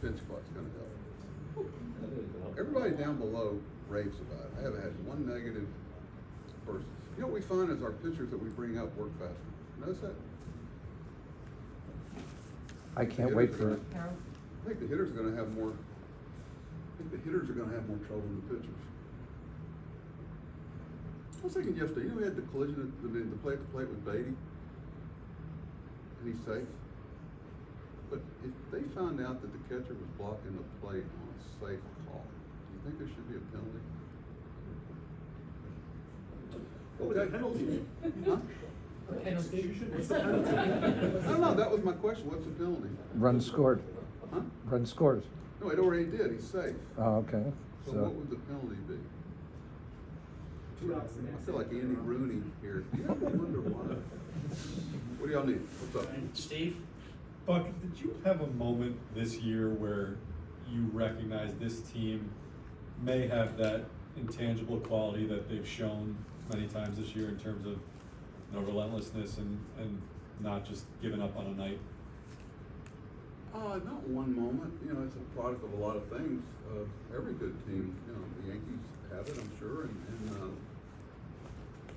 pitch clock's gonna help. Everybody down below raves about it. I haven't had one negative person. You know what we find is our pitchers that we bring up work faster. Notice that? I can't wait for it. I think the hitters are gonna have more. I think the hitters are gonna have more trouble than the pitchers. I was thinking yesterday, you know, we had the collision, the play at the plate with Beatty, and he's safe. But if they found out that the catcher was blocking the plate on a safe call, do you think there should be a penalty? Okay. Penalty. Huh? Execution? I don't know, that was my question, what's the penalty? Run scored. Huh? Run scores. No, it already did, he's safe. Oh, okay. So what would the penalty be? I feel like Andy Rooney here. Do you ever wonder why? What do y'all need? What's up? Steve? Buck, did you have a moment this year where you recognize this team may have that intangible quality that they've shown many times this year in terms of, you know, relentlessness and not just giving up on a night? Not one moment. You know, it's a product of a lot of things. Every good team, you know, the Yankees have it, I'm sure, and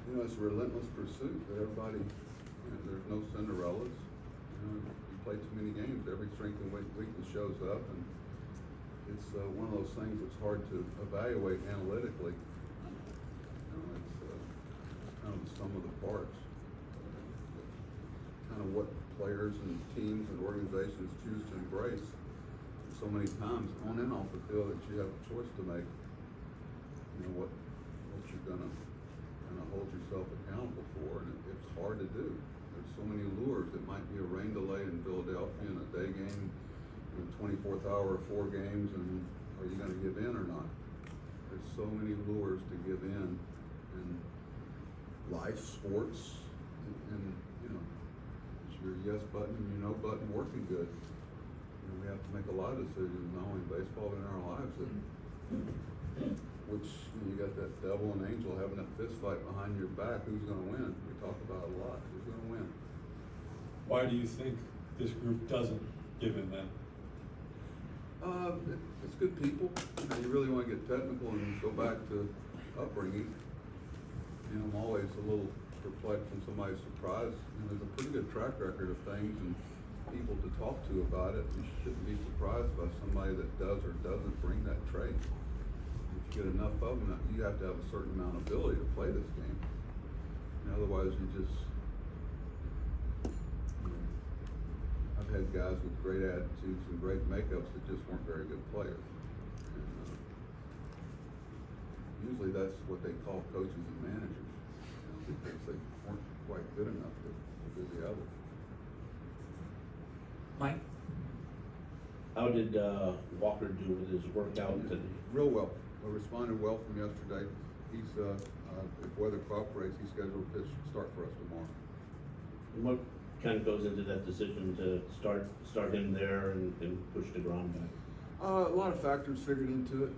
you know, it's a relentless pursuit that everybody, you know, there's no Cinderellas. You know, you play too many games, every strength and weakness shows up, and it's one of those things that's hard to evaluate analytically. You know, it's kind of the sum of the parts. Kind of what players and teams and organizations choose to embrace. So many times on and off the field that you have a choice to make. You know what you're gonna hold yourself accountable for, and it's hard to do. There's so many lures. It might be a rain delay in Philadelphia and a day game, in the 24th hour of 4 games, and are you gonna give in or not? There's so many lures to give in life, sports, and you know, is your yes button and your no button working good? You know, we have to make a lot of decisions, not only in baseball but in our lives, that which you got that devil and angel having that fist fight behind your back. Who's going to win? We talk about it a lot. Who's going to win? Why do you think this group doesn't give in then? It's good people. You know, you really want to get technical and go back to upbringing. You know, I'm always a little perplexed when somebody's surprised. You know, there's a pretty good track record of things and people to talk to about it. You shouldn't be surprised by somebody that does or doesn't bring that trait. If you get enough of them, you have to have a certain amount of ability to play this game. And otherwise, you just, you know, I've had guys with great attitudes and great makeups that just weren't very good players. And, usually that's what they call coaches and managers, you know, because they weren't quite good enough to do the other. Mike? How did Walker do with his workout today? Real well. Responded well from yesterday. He's, if weather cooperates, he's scheduled to start for us tomorrow. And what kind of goes into that decision to start him there and push DeGrom back? A lot of factors figured into it.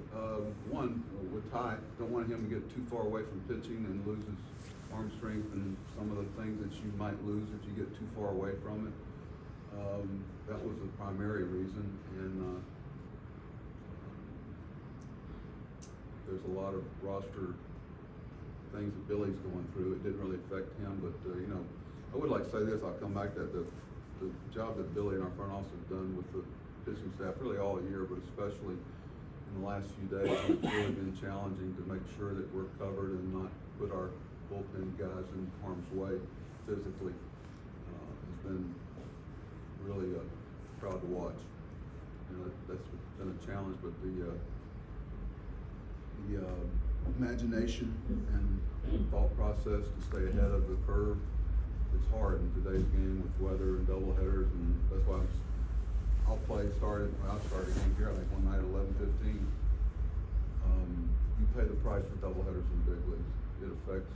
One, with Ty, don't want him to get too far away from pitching and lose his arm strength and some of the things that you might lose if you get too far away from it. That was the primary reason, and there's a lot of roster things that Billy's going through. It didn't really affect him, but you know, I would like to say this. I'll come back to that. The job that Billy and our front office have done with the pitching staff, really all year, but especially in the last few days, it's really been challenging to make sure that we're covered and not put our bullpen guys in harm's way physically. It's been really proud to watch. You know, that's been a challenge, but the imagination and thought process to stay ahead of the curve, it's hard in today's game with weather and double headers, and that's why I started a game here, I think one night at 11:15. You pay the price for double headers in the big leagues. It affects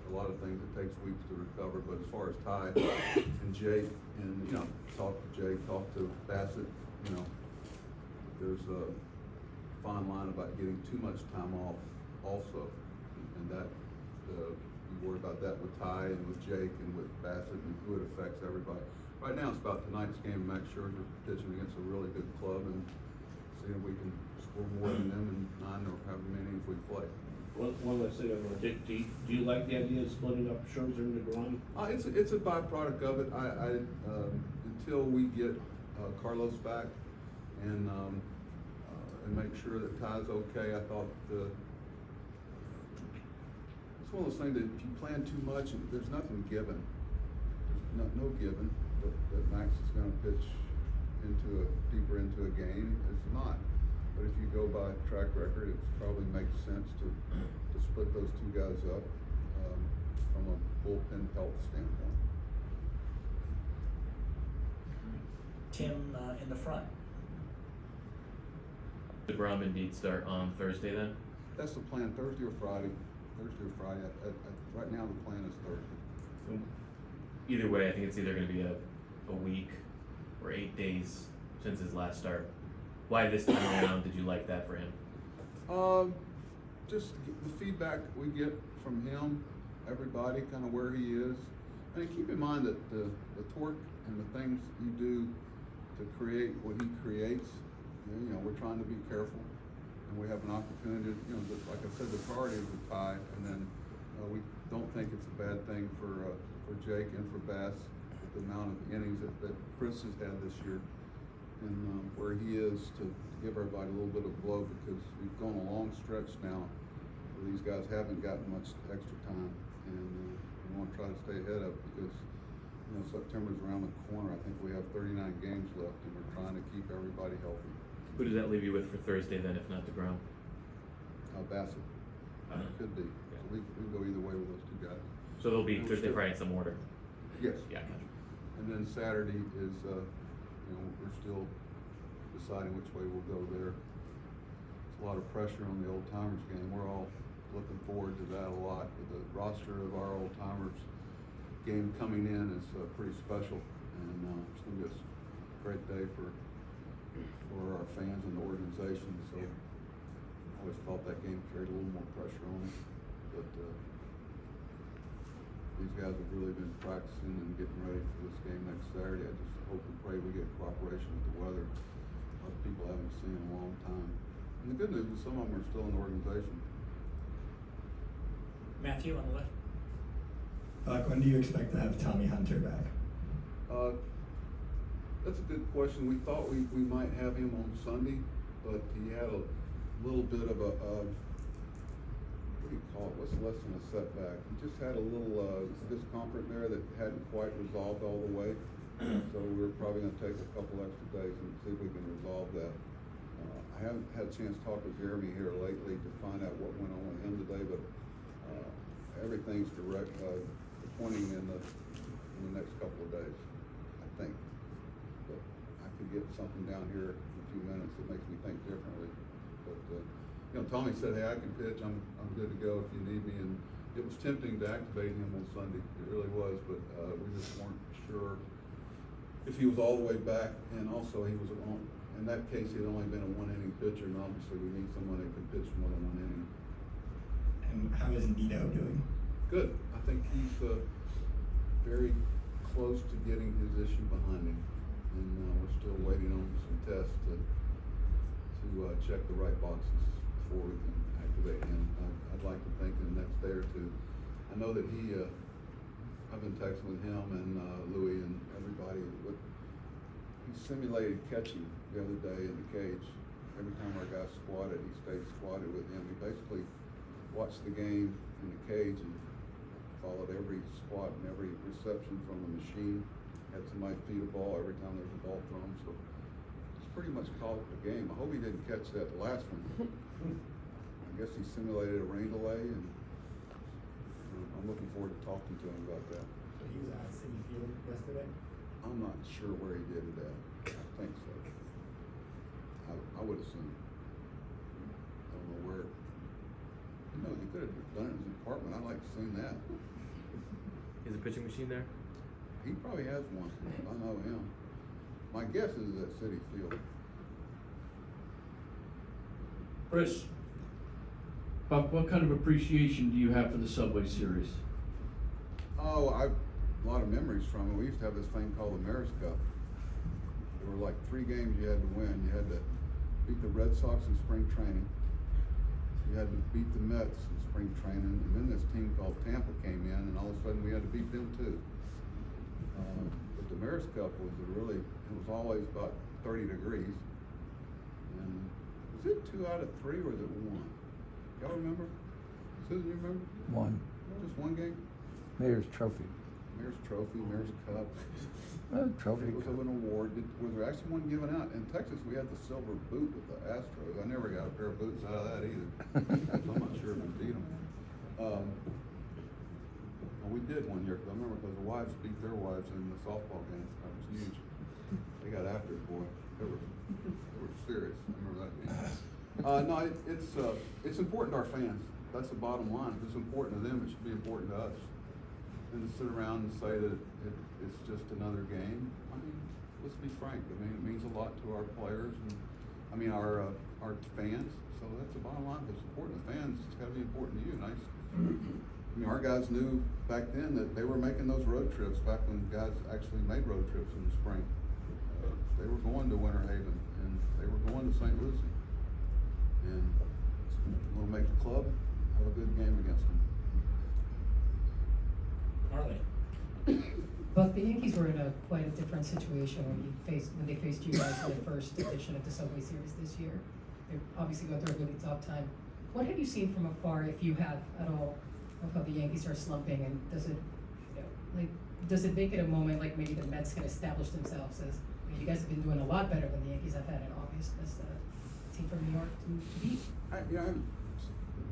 a lot of things. It takes weeks to recover, but as far as Ty and Jake, and you know, talk to Jake, talk to Bassett, you know, there's a fine line about getting too much time off also, and that you worry about that with Ty and with Jake and with Bassett, and who it affects everybody. right now it's about tonight's game, Max Scherzer pitching against a really good club and seeing if we can score more than them in 9 or however many innings we play. One last thing I want to take, do you like the idea of splitting up Scherzer and DeGrom? It's a byproduct of it. Until we get Carlos back and make sure that Ty's okay, I thought it's one of those things that if you plan too much, there's nothing given. There's no given that Max is going to pitch deeper into a game. It's not. But if you go by track record, it probably makes sense to split those two guys up from a bullpen health standpoint. Tim, in the front. The Grom indeed start on Thursday then? That's the plan, Thursday or Friday. Right now, the plan is Thursday. So, either way, I think it's either gonna be a week or 8 days since his last start. Why this time around did you like that for him? Just the feedback we get from him, everybody, kind of where he is. And keep in mind that the torque and the things you do to create what he creates, we're trying to be careful. And we have an opportunity, like I said, the priority is the tie, and then we don't think it's a bad thing for Jake and for Bass, the amount of innings that Chris has had this year, and where he is to give everybody a little bit of blow, because we've gone a long stretch now where these guys haven't gotten much extra time, and we want to try to stay ahead of it because September's around the corner. I think we have 39 games left, and we're trying to keep everybody healthy. Who does that leave you with for Thursday then, if not the Grom? Bassett. Could be. So we can go either way with those two guys. So they'll be And Thursday, we're still- Friday in some order? Yes. Yeah, gotcha. And then Saturday is, we're still deciding which way we'll go there. It's a lot of pressure on the old timers game. We're all looking forward to that a lot. With the roster of our old timers game coming in is pretty special, and it's gonna be a great day for our fans and the organization. So I always thought that game carried a little more pressure on it, but these guys have really been practicing and getting ready for this game next Saturday. I just hope and pray we get cooperation with the weather. A lot of people I haven't seen in a long time. And the good news is some of them are still in the organization. Matthew on the left. When do you expect to have Tommy Hunter back? That's a good question. We thought we might have him on Sunday, but he had a little bit of a, what do you call it? What's less than a setback? He just had a little discomfort there that hadn't quite resolved all the way. So we're probably gonna take a couple extra days and see if we can resolve that. I haven't had a chance to talk with Jeremy here lately to find out what went on with him today, but everything's pointing in the next couple of days, I think. But I could get something down here in a few minutes that makes me think differently. But Tommy said, "Hey, I can pitch. I'm good to go if you need me." And it was tempting to activate him on Sunday. It really was, but we just weren't sure if he was all the way back. And also, he was in that case, he had only been a 1-inning pitcher, and obviously, we need someone that can pitch more than 1 inning. And how is Nito doing? Good. I think he's very close to getting his issue behind him, and we're still waiting on some tests to check the right boxes before we can activate him. I'd like to think in the next day or two. I know that I've been texting with him and Louis and everybody. He simulated catching the other day in the cage. Every time our guy squatted, he stayed squatted with him. He basically watched the game in the cage and followed every squat and every reception from the machine. Had somebody feed a ball every time there's a ball thrown. So it's pretty much called the game. I hope he didn't catch that last one. I guess he simulated a rain delay, and I'm looking forward to talking to him about that. So he was at City Field yesterday? I'm not sure where he did it at. I think so. I would assume. I don't know where. He could have done it in his apartment. I'd like to see that. Is a pitching machine there? He probably has one. I know him. My guess is at City Field. Chris, Buck, what kind of appreciation do you have for the Subway Series? Oh, a lot of memories from it. We used to have this thing called the Mayor's Cup. There were like 3 games you had to win. You had to beat the Red Sox in spring training. You had to beat the Mets in spring training, and then this team called Tampa came in, and all of a sudden we had to beat them too. But the Mayor's Cup was it was always about 30 degrees. And was it 2 out of 3 or was it 1? Y'all remember? Susan, you remember? 1. Just 1 game? Mayor's Trophy. Mayor's Trophy, Mayor's Cup. Trophy. It was an award. Was there actually one given out? In Texas, we had the silver boot with the Astros. I never got a pair of boots out of that either. So I'm not sure if we beat them. We did one year, because I remember, because the wives beat their wives in the softball game. That was huge. They got after it, boy. They were serious. I remember that game. No, it's important to our fans. That's the bottom line. If it's important to them, it should be important to us. And to sit around and say that it's just another game, I mean, let's be frank. I mean, it means a lot to our players and, I mean, our fans. So that's the bottom line. If it's important to fans, it's got to be important to you. And I mean, our guys knew back then that they were making those road trips back when guys actually made road trips in the spring. They were going to Winter Haven and they were going to St. Lucie. And we'll make the club have a good game against them. Harley. But the Yankees were in quite a different situation when they faced you guys in the first edition of the Subway Series this year. They're obviously going through a really tough time. What have you seen from afar, if you have at all, of how the Yankees are slumping, and does it make it a moment like maybe the Mets can establish themselves as, you guys have been doing a lot better than the Yankees have had in August as the team from New York to beat? I'm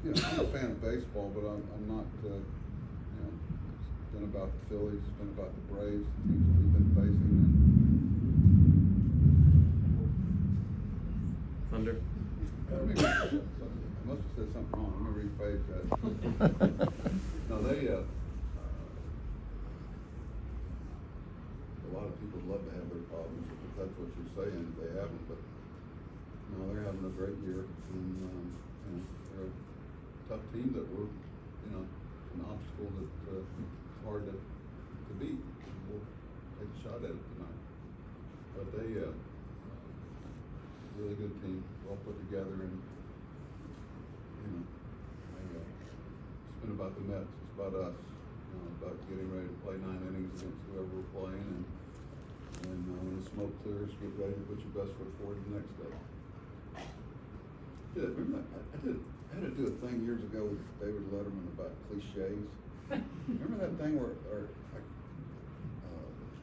a fan of baseball, but I'm not. It's been about the Phillies, it's been about the Braves, the teams that we've been facing. Thunder. Let me rephrase that. I must have said something wrong. Let me rephrase that. No, a lot of people love to have their problems, if that's what you're saying. They haven't, but no, they're having a great year, and they're a tough team that we're, an obstacle that it's hard to beat. We'll take a shot at it tonight. But they, really good team, well put together, and it's been about the Mets. It's about us. About getting ready to play 9 innings against whoever we're playing, and when the smoke clears, get ready to put your best foot forward the next day. Yeah, remember that? I had to do a thing years ago with David Letterman about cliches. Remember that thing where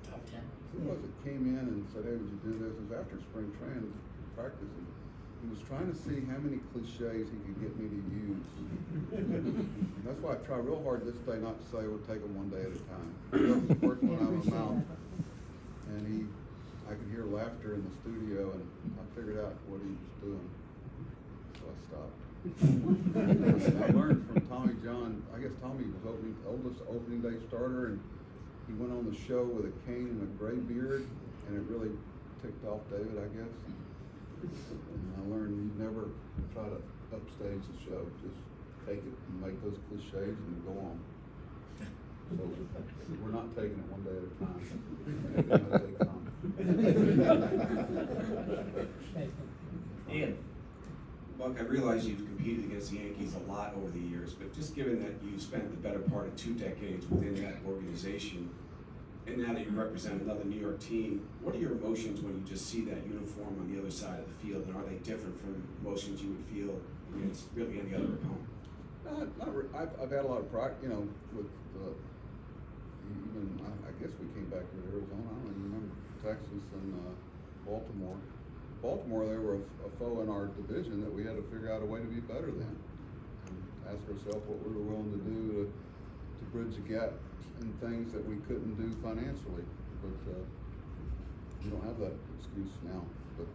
Top 10. who was it came in and said, "Hey, would you do this?" It was after spring training practice. And he was trying to see how many cliches he could get me to use. And that's why I try real hard this day not to say we'll take them one day at a time. That was the first one out of my mouth. And I could hear laughter in the studio, and I figured out what he was doing. So I stopped. I learned from Tommy John. I guess Tommy was oldest opening day starter, and he went on the show with a cane and a gray beard, and it really ticked off David, I guess. And I learned you never try to upstage the show. Just take it and make those cliches and go on. So we're not taking it one day at a time. As they come. Ian. Buck, I realize you've competed against the Yankees a lot over the years, but just given that you spent the better part of 2 decades within that organization, and now that you represent another New York team, what are your emotions when you just see that uniform on the other side of the field, and are they different from emotions you would feel against really any other opponent? I've had a lot of pride, with even I guess we came back to Arizona. I don't even remember Texas and Baltimore. Baltimore, they were a foe in our division that we had to figure out a way to be better than, and ask ourselves what we were willing to do to bridge the gap in things that we couldn't do financially. But we don't have that excuse now. But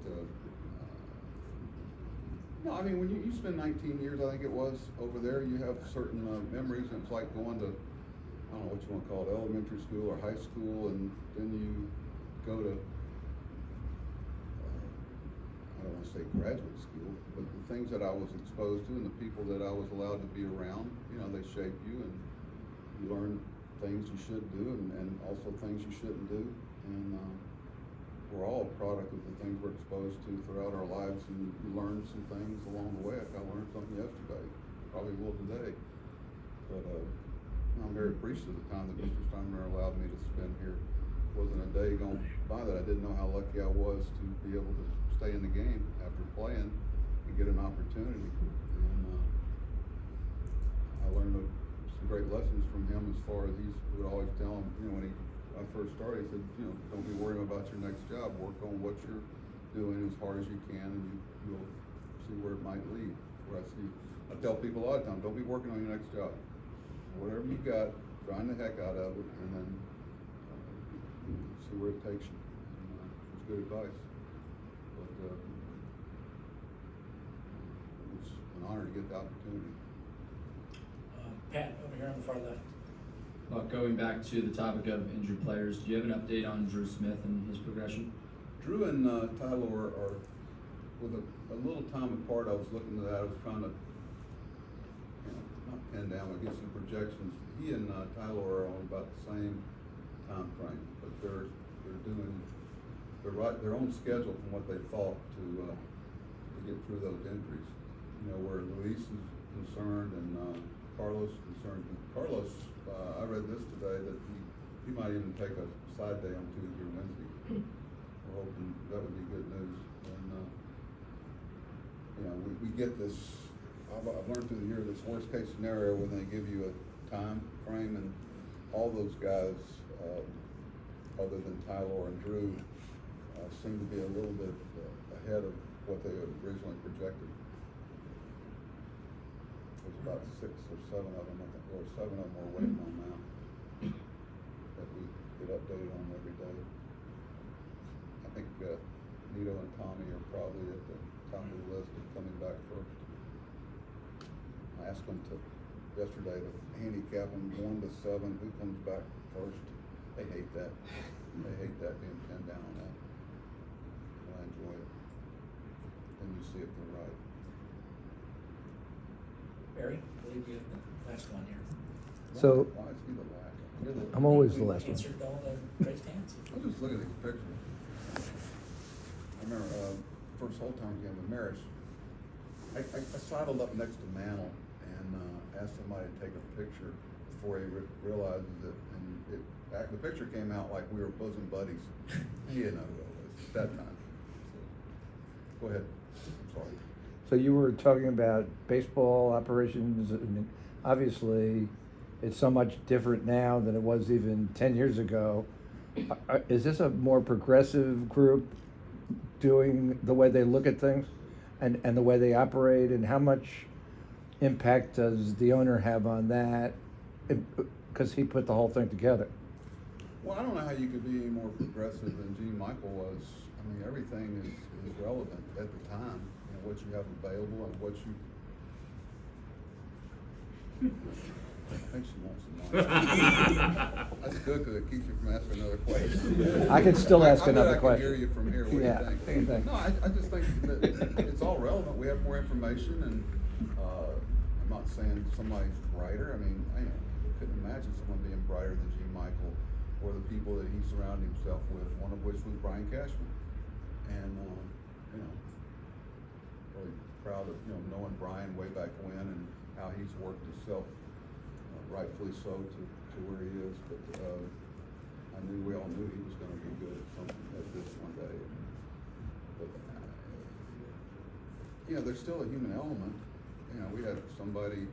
no, I mean, when you spend 19 years, I think it was, over there, you have certain memories, and it's like going to, I don't know what you want to call it, elementary school or high school, and then you go to, I don't want to say graduate school, but the things that I was exposed to and the people that I was allowed to be around, they shape you, and you learn things you should do and also things you shouldn't do. And we're all a product of the things we're exposed to throughout our lives, and you learn some things along the way. I learned something yesterday, probably will today. But I'm very appreciative of the time that Mr. Steinbrenner allowed me to spend here. Wasn't a day going by that I didn't know how lucky I was to be able to stay in the game after playing and get an opportunity. And I learned some great lessons from him as far as he would always tell him, you know, when I first started, he said, you know, don't be worried about your next job. Work on what you're doing as hard as you can, and you'll see where it might lead. Where I tell people all the time, don't be working on your next job. Whatever you got, grind the heck out of it, and then see where it takes you. It's good advice. But it was an honor to get the opportunity. Pat, over here on the far left. Well, going back to the topic of injured players, do you have an update on Drew Smith and his progression? Drew and Tyler are with a little time apart. I was looking at that. I was trying to, you know, not pin down, but get some projections. He and Tyler are on about the same time frame, but they're doing their own schedule from what they thought to get through those injuries. You know, where Luis is concerned and Carlos is concerned. Carlos, I read this today that he might even take a side day on Tuesday or Wednesday. We're hoping that would be good news. And you know, we get this. I've learned through the year this worst case scenario when they give you a time frame, and all those guys, other than Tyler and Drew, seem to be a little bit ahead of what they had originally projected. There's about 6 or 7 of them, I think, or 7 of them we're waiting on now that we get updated on every day. I think Nito and Tommy are probably at the top of the list of coming back first. I asked them yesterday to handicap them 1 to 7, who comes back first. They hate that. They hate that, being pinned down on that. I enjoy it. Then you see if they're right. Barry, I believe you have the last one here. So- Why is he the last? You're the- I'm always the last one. Answered all the raised hands. I was just looking at these pictures. I remember first whole time game with Maris. I sidled up next to Mantle and asked somebody to take a picture before he realizes it, and the picture came out like we were bosom buddies. He didn't know who it was at that time. So, go ahead. I'm sorry. So you were talking about baseball operations. I mean, obviously, it's so much different now than it was even 10 years ago. Is this a more progressive group doing the way they look at things and the way they operate? And how much impact does the owner have on that? Because he put the whole thing together. Well, I don't know how you could be any more progressive than Gene Michael was. I mean, everything is relevant at the time. You know, what you have available and what you. I think she wants some money. That's good because it keeps you from asking another question. I can still ask another I question. can hear you from here. What Yeah, do you what do you think? No, I just think that it's all relevant. We have more information, and I'm not saying somebody's brighter. I mean, I couldn't imagine someone being brighter than Gene Michael or the people that he surrounded himself with, one of which was Brian Cashman. And, you know, really proud of, knowing Brian way back when and how he's worked himself, rightfully so, to where he is. But we all knew he was gonna be good at this one day. But, there's still a human element. We had somebody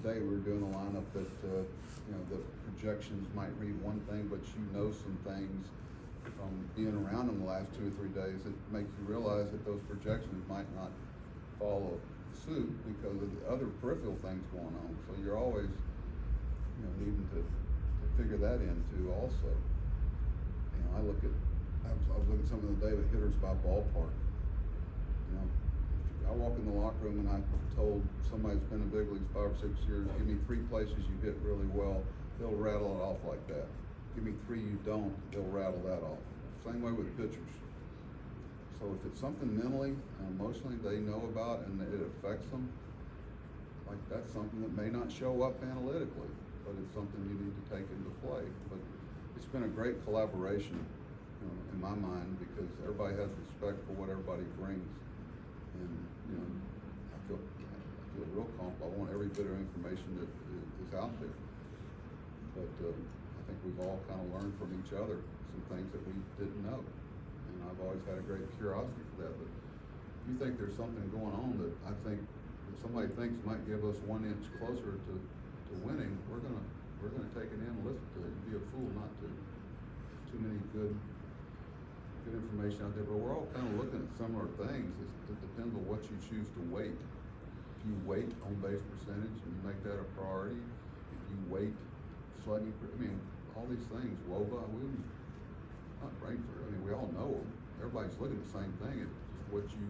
today, we were doing a lineup that, the projections might read one thing, but some things from being around them the last 2 or 3 days, it makes you realize that those projections might not follow suit because of the other peripheral things going on. So you're always, needing to figure that in too also. I was looking at some of the day with hitters by ballpark. I walk in the locker room and I told somebody who's been in big leagues 5 or 6 years, give me 3 places you hit really well, they'll rattle it off like that. Give me 3 you don't, they'll rattle that off. Same way with pitchers. So if it's something mentally and emotionally they know about and it affects them, like that's something that may not show up analytically, but it's something you need to take into play. But it's been a great collaboration, you know, in my mind, because everybody has respect for what everybody brings. And, you know, I feel real confident. I want every bit of information that is out there. But I think we've all kind of learned from each other some things that we didn't know. And I've always had a great curiosity for that. But if you think there's something going on that I think that somebody thinks might give us 1 inch closer to winning, we're gonna take it in and listen to it. You'd be a fool not to. Too many good information out there, but we're all kind of looking at similar things. It depends on what you choose to weight. If you weight on base percentage and you make that a priority, if you weight slugging, I mean, all these things, WOBA, not Rainford, I mean, we all know them. Everybody's looking at the same thing. It's just what you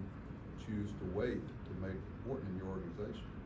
choose to weight to make important in your organization.